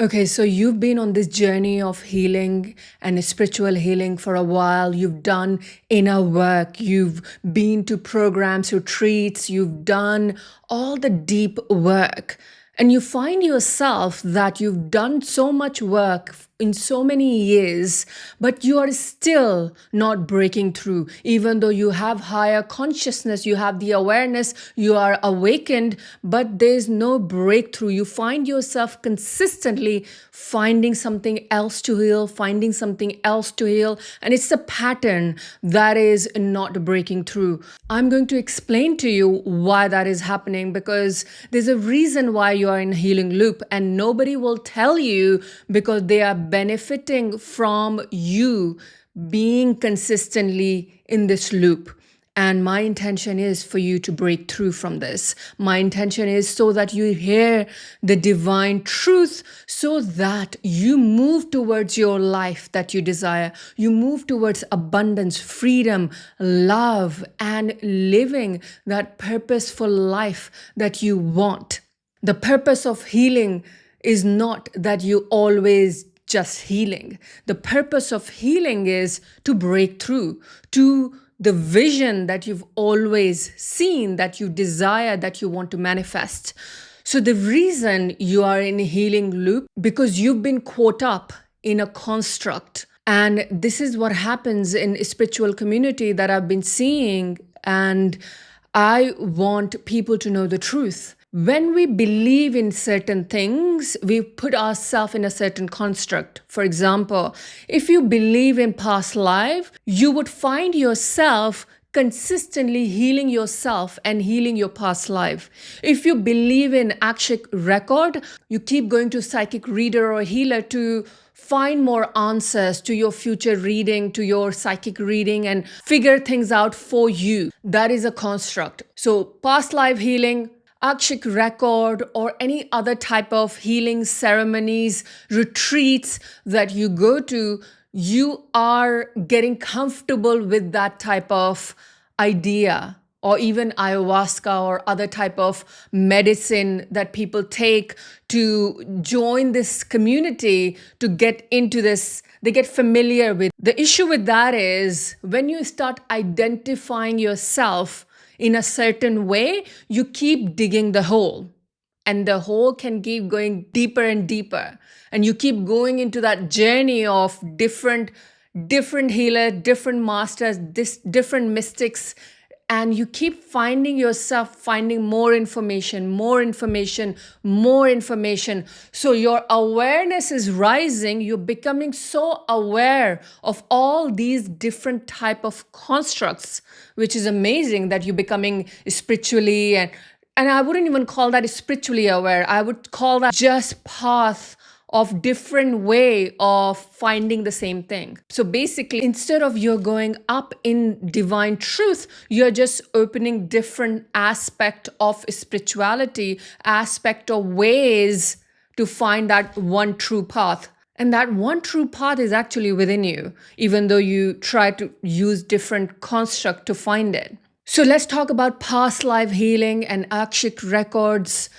Okay, so you've been on this journey of healing and spiritual healing for a while. You've done inner work, you've been to programs, retreats, you've done all the deep work. And you find yourself that you've done so much work in so many years, but you are still not breaking through. Even though you have higher consciousness, you have the awareness, you are awakened, but there's no breakthrough. You find yourself consistently finding something else to heal, finding something else to heal, and it's a pattern that is not breaking through. I'm going to explain to you why that is happening, because there's a reason why you are in a healing loop, and nobody will tell you, because they are benefiting from you being consistently in this loop. And my intention is for you to break through from this. My intention is so that you hear the divine truth, so that you move towards your life that you desire. You move towards abundance, freedom, love, and living that purposeful life that you want. The purpose of healing is not that you always just healing. The purpose of healing is to break through to the vision that you've always seen, that you desire, that you want to manifest. So the reason you are in a healing loop, because you've been caught up in a construct. And this is what happens in a spiritual community that I've been seeing. And I want people to know the truth. When we believe in certain things, we put ourselves in a certain construct. For example, if you believe in past life, you would find yourself consistently healing yourself and healing your past life. If you believe in Akashic record, you keep going to psychic reader or healer to find more answers to your future reading, to your psychic reading, and figure things out for you. That is a construct. So past life healing, Akashic record, or any other type of healing ceremonies, retreats that you go to, you are getting comfortable with that type of idea, or even ayahuasca or other type of medicine that people take to join this community, to get into this. They get familiar with. The issue with that is when you start identifying yourself in a certain way, you keep digging the hole, and the hole can keep going deeper and deeper, and you keep going into that journey of different healers, different masters, different mystics, and you keep finding yourself finding more information, more information, more information. So your awareness is rising. You're becoming so aware of all these different type of constructs, which is amazing that you're becoming spiritually, and I wouldn't even call that spiritually aware. I would call that just path of different way of finding the same thing. So basically, instead of you're going up in divine truth, you're just opening different aspect of spirituality, aspect of ways to find that one true path. And that one true path is actually within you, even though you try to use different construct to find it. So let's talk about past life healing and Akashic records.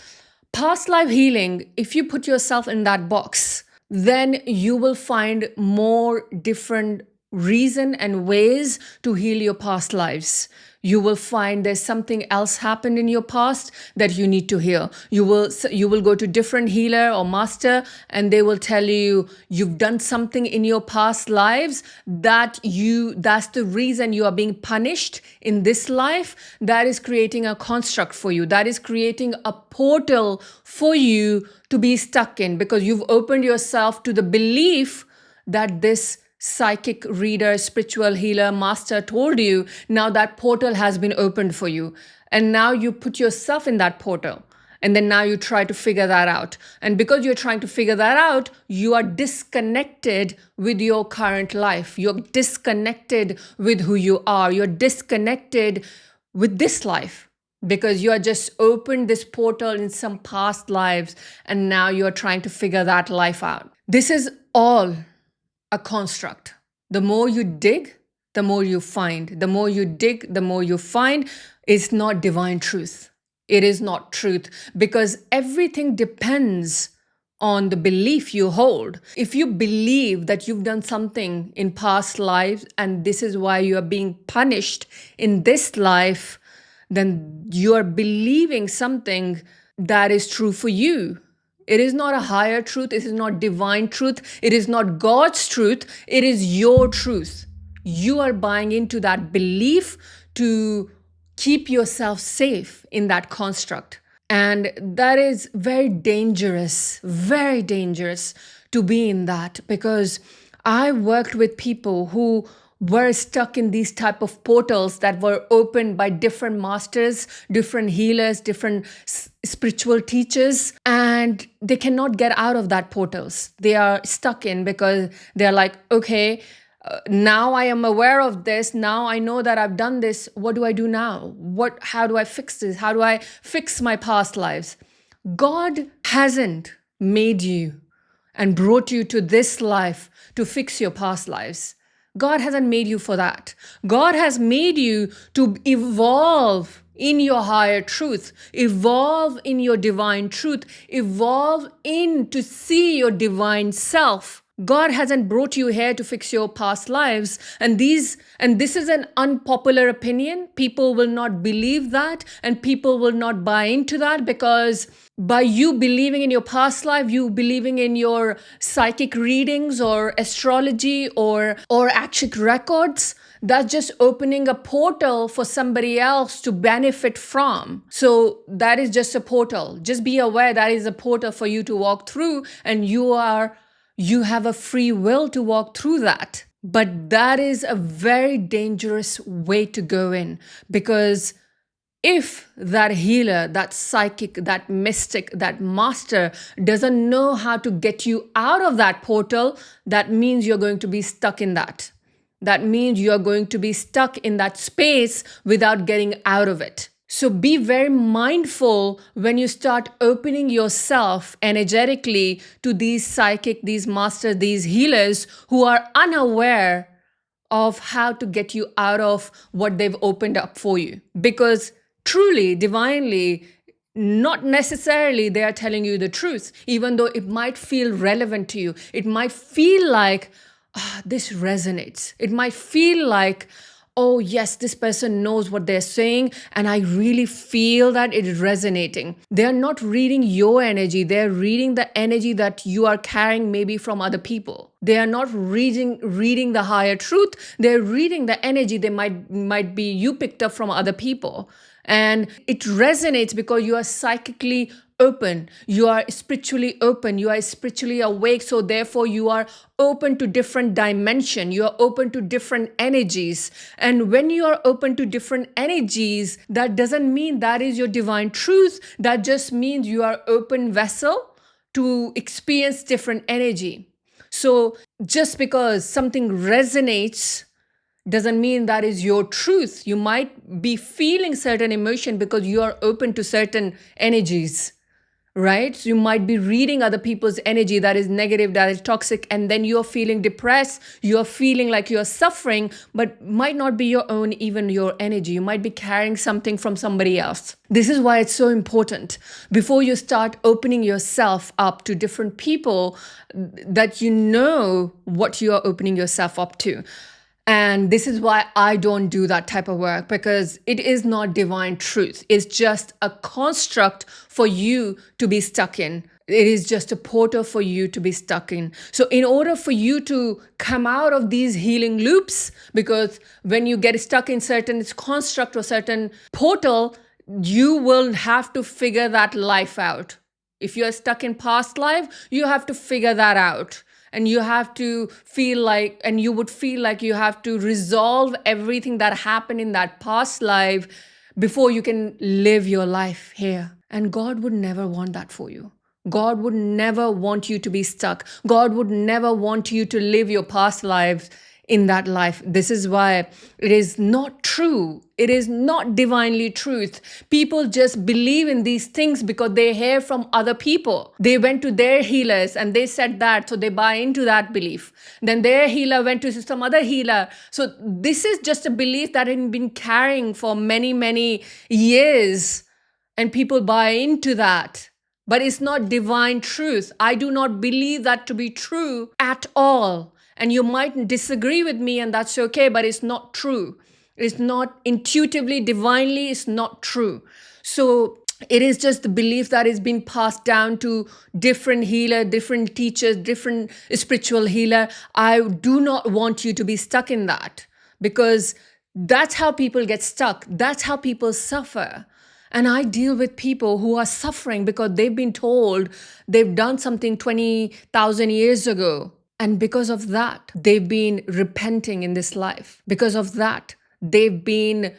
Past life healing, if you put yourself in that box, then you will find more different reason and ways to heal your past lives. You will find there's something else happened in your past that you need to heal. You will go to different healer or master, and they will tell you you've done something in your past lives that's the reason you are being punished in this life. That is creating a construct for you. That is creating a portal for you to be stuck in, because you've opened yourself to the belief that this psychic reader, spiritual healer, master told you. Now that portal has been opened for you. And now you put yourself in that portal. And then now you try to figure that out. And because you're trying to figure that out, you are disconnected with your current life. You're disconnected with who you are. You're disconnected with this life, because you are just opened this portal in some past lives, and now you're trying to figure that life out. This is all a construct. The more you dig, the more you find. The more you dig, the more you find. It's not divine truth. It is not truth, because everything depends on the belief you hold. If you believe that you've done something in past lives and this is why you are being punished in this life, then you are believing something that is true for you. It is not a higher truth. It is not divine truth. It is not God's truth. It is your truth. You are buying into that belief to keep yourself safe in that construct. And that is very dangerous to be in that, because I worked with people who were stuck in these type of portals that were opened by different masters, different healers, different spiritual teachers, and they cannot get out of that portals. They are stuck in because they're like, okay, now I am aware of this. Now I know that I've done this. What do I do now? How do I fix this? How do I fix my past lives? God hasn't made you and brought you to this life to fix your past lives. God hasn't made you for that. God has made you to evolve in your higher truth, evolve in your divine truth, evolve in to see your divine self. God hasn't brought you here to fix your past lives. And this is an unpopular opinion. People will not believe that, and people will not buy into that, because by you believing in your past life, you believing in your psychic readings or astrology or akashic records, that's just opening a portal for somebody else to benefit from. So that is just a portal. Just be aware that is a portal for you to walk through, and you have a free will to walk through that. But that is a very dangerous way to go in, because if that healer, that psychic, that mystic, that master doesn't know how to get you out of that portal, that means you're going to be stuck in that. That means you're going to be stuck in that space without getting out of it. So be very mindful when you start opening yourself energetically to these psychic, these masters, these healers who are unaware of how to get you out of what they've opened up for you. Because truly, divinely, not necessarily they are telling you the truth, even though it might feel relevant to you. It might feel like, this resonates. It might feel like, oh yes, this person knows what they're saying, and I really feel that it is resonating. They're not reading your energy. They're reading the energy that you are carrying maybe from other people. They are not reading the higher truth. They're reading the energy they might be you picked up from other people. And it resonates because you are psychically open, you are spiritually open, you are spiritually awake. So therefore you are open to different dimension, you are open to different energies. And when you are open to different energies, that doesn't mean that is your divine truth. That just means you are open vessel to experience different energy. So just because something resonates doesn't mean that is your truth. You might be feeling certain emotion because you are open to certain energies, right? So you might be reading other people's energy that is negative, that is toxic, and then you're feeling depressed, you're feeling like you're suffering, but might not be your own, even your energy. You might be carrying something from somebody else. This is why it's so important before you start opening yourself up to different people that you know what you are opening yourself up to. And this is why I don't do that type of work, because it is not divine truth. It's just a construct for you to be stuck in. It is just a portal for you to be stuck in. So in order for you to come out of these healing loops, because when you get stuck in certain construct or certain portal, you will have to figure that life out. If you're stuck in past life, you have to figure that out. And you have to feel like, and you would feel like you have to resolve everything that happened in that past life before you can live your life here. And God would never want that for you. God would never want you to be stuck. God would never want you to live your past lives in that life. This is why it is not true. It is not divinely truth. People just believe in these things because they hear from other people. They went to their healers and they said that, so they buy into that belief. Then their healer went to some other healer. So this is just a belief that had been carrying for many, many years, and people buy into that. but it's not divine truth. I do not believe that to be true at all. And you might disagree with me, and that's okay, but it's not true. It's not intuitively, divinely, it's not true. So it is just the belief that is being passed down to different healer, different teachers, different spiritual healer. I do not want you to be stuck in that, because that's how people get stuck. That's how people suffer. And I deal with people who are suffering because they've been told they've done something 20,000 years ago. And because of that, they've been repenting in this life. Because of that, they've been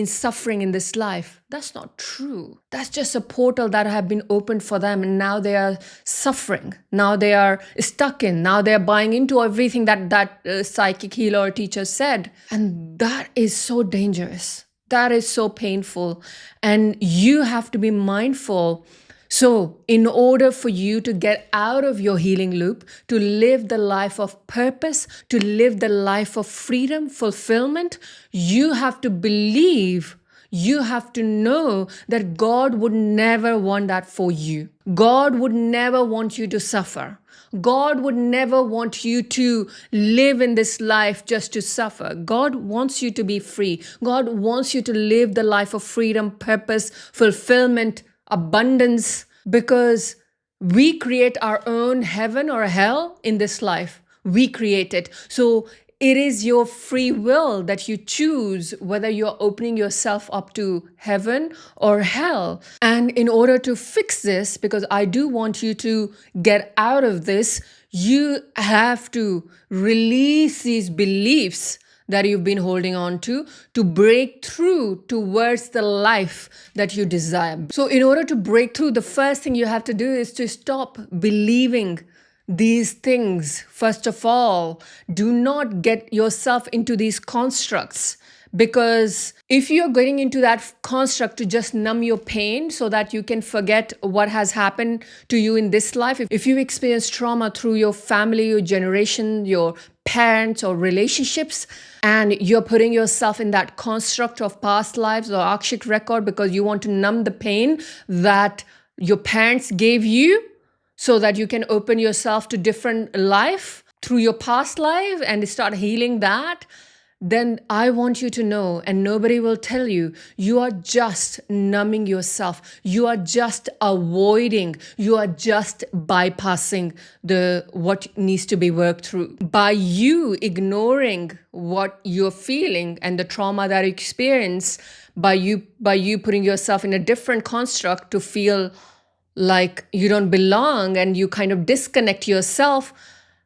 suffering in this life. That's not true. That's just a portal that have been opened for them, and now they are suffering. Now they are stuck in. Now they are buying into everything that psychic healer or teacher said, and that is so dangerous. That is so painful, and you have to be mindful. So, in order for you to get out of your healing loop, to live the life of purpose, to live the life of freedom, fulfillment, you have to believe, you have to know that God would never want that for you. God would never want you to suffer. God would never want you to live in this life just to suffer. God wants you to be free. God wants you to live the life of freedom, purpose, fulfillment, abundance, because we create our own heaven or hell in this life. We create it. So it is your free will that you choose whether you're opening yourself up to heaven or hell. And in order to fix this, because I do want you to get out of this, you have to release these beliefs that you've been holding on to break through towards the life that you desire. So in order to break through, the first thing you have to do is to stop believing these things. First of all, do not get yourself into these constructs, because if you're getting into that construct to just numb your pain so that you can forget what has happened to you in this life, if you experience trauma through your family, your generation, your parents or relationships, and you're putting yourself in that construct of past lives or Akashic record because you want to numb the pain that your parents gave you, so that you can open yourself to different life through your past life and start healing that, then I want you to know, and nobody will tell you, you are just numbing yourself. You are just avoiding. You are just bypassing what needs to be worked through. By you ignoring what you're feeling and the trauma that you experience, by you putting yourself in a different construct to feel like you don't belong and you kind of disconnect yourself,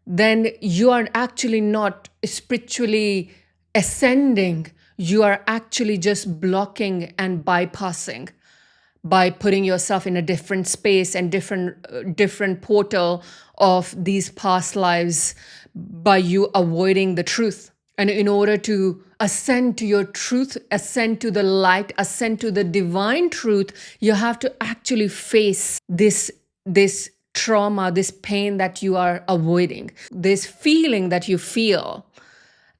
then you are actually not spiritually ascending. You are actually just blocking and bypassing by putting yourself in a different space and different portal of these past lives, by you avoiding the truth. And in order to ascend to your truth, ascend to the light, ascend to the divine truth, you have to actually face this trauma, this pain that you are avoiding, this feeling that you feel.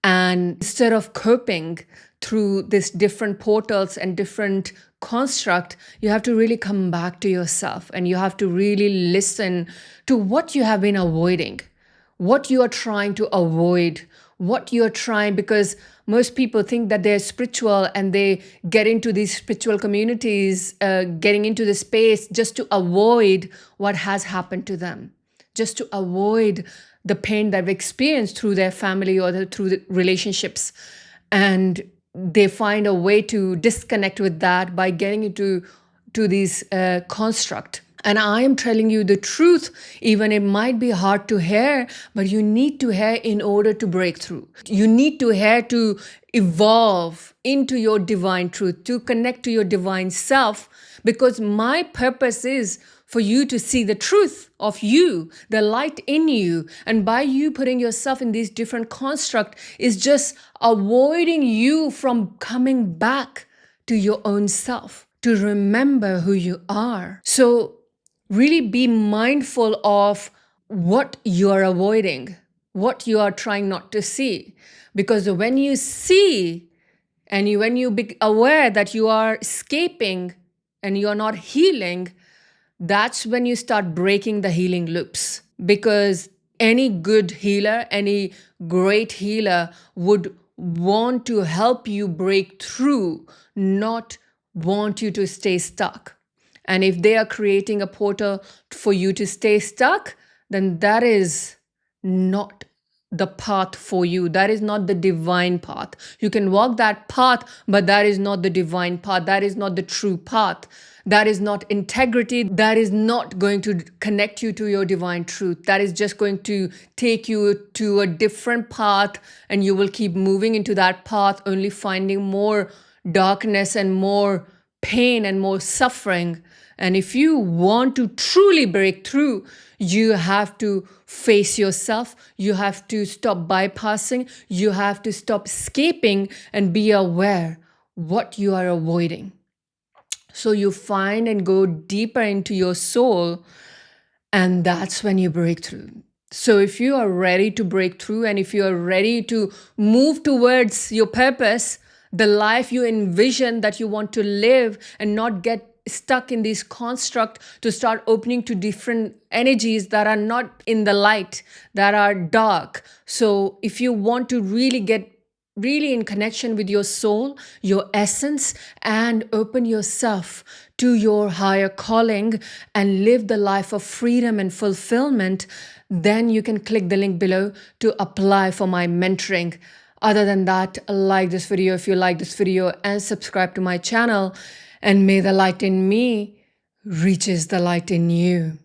And instead of coping through these different portals and different construct, you have to really come back to yourself, and you have to really listen to what you have been avoiding, what you are trying to avoid, because most people think that they're spiritual and they get into these spiritual communities, getting into the space just to avoid what has happened to them, just to avoid the pain that they've experienced through their family or through the relationships. And they find a way to disconnect with that by getting into these construct. And I am telling you the truth, even it might be hard to hear, but you need to hear in order to break through. You need to hear to evolve into your divine truth, to connect to your divine self, because my purpose is for you to see the truth of you, the light in you. And by you putting yourself in these different constructs is just avoiding you from coming back to your own self, to remember who you are. So really be mindful of what you are avoiding, what you are trying not to see. Because when you see and when you be aware that you are escaping and you are not healing, that's when you start breaking the healing loops. Because any good healer, any great healer would want to help you break through, not want you to stay stuck. And if they are creating a portal for you to stay stuck, then that is not the path for you. That is not the divine path. You can walk that path, but that is not the divine path. That is not the true path. That is not integrity. That is not going to connect you to your divine truth. That is just going to take you to a different path, and you will keep moving into that path, only finding more darkness and more pain and more suffering. And if you want to truly break through, you have to face yourself. You have to stop bypassing. You have to stop escaping and be aware what you are avoiding. So you find and go deeper into your soul, and that's when you break through. So if you are ready to break through, and if you are ready to move towards your purpose, the life you envision that you want to live, and not get stuck in this construct, to start opening to different energies that are not in the light, that are dark. So if you want to really get really in connection with your soul, your essence, and open yourself to your higher calling and live the life of freedom and fulfillment, then you can click the link below to apply for my mentoring. Other than that, like this video if you like this video, and subscribe to my channel. And may the light in me reaches the light in you.